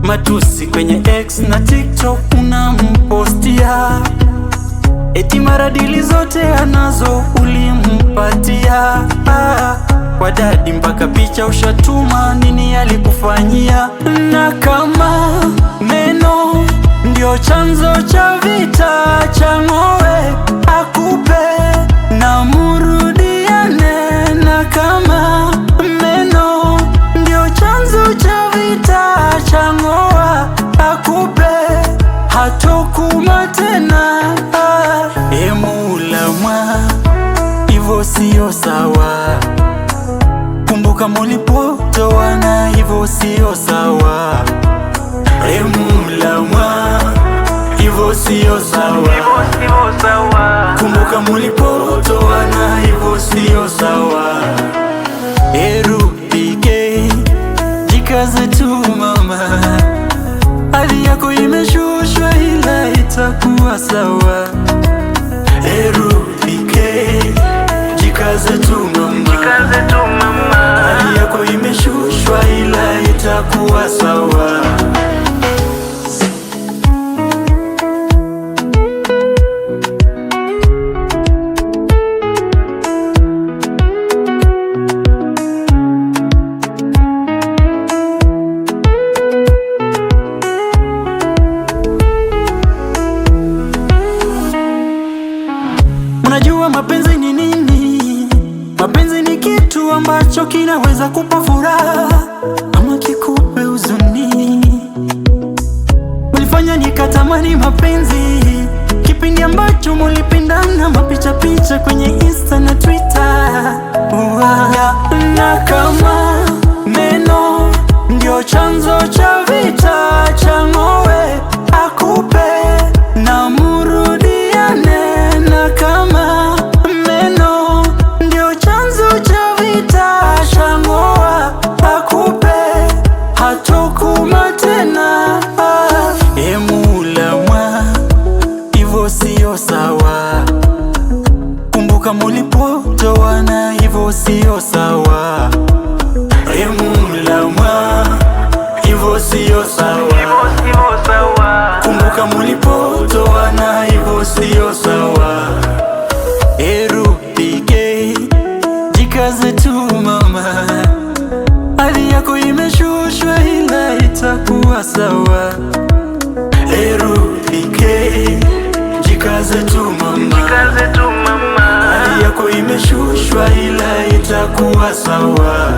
matusi kwenye X na TikTok unampostia, eti maradili zote anazo ulimpatia. Kwa dadi mpaka picha ushatuma, nini alikufanyia? Na kama meno ndio chanzo cha vita, chang'owe akupe na murudiane. Na kama meno ndio chanzo cha vita, chang'oa akupe hatokuma tena. Emulamwa hivyo sio sawa, kumbuka mulipotoana, hivyo sio sawa. Emulamwa hivyo sio sawa, kumbuka mulipotoana, hivyo sio sawa. Erudike, jikaze tu mama, hali yako imeshushwa ila itakuwa sawa. Erudike, jikaze tu mama, hali yako imeshushwa ila itakuwa sawa. Unajua mapenzi ni nini? Mapenzi ni kitu ambacho kinaweza kupa furaha ama kikupe huzuni. Ulifanya nikatamani mapenzi kipindi ambacho mulipendana, mapicha picha kwenye Insta na Twitter. Na kama meno ndio chanzo cha vita, chang'owe akupe na murudiane. Na kama meno ndio chanzo cha vita, chang'oa akupe hatokuma tena. Emulamwa hivyo sio sawa, kumbuka mulipotoana, hivyo sio sawa. Emulamwa hivyo sio sawa, kumbuka mulipotoana, hivyo sio sawa. Erudike, jikaze tu mama, hali yako imeshushwa ila itakuwa sawa. Erudike, jikaze tu mama, hali yako imeshushwa ila itakuwa sawa.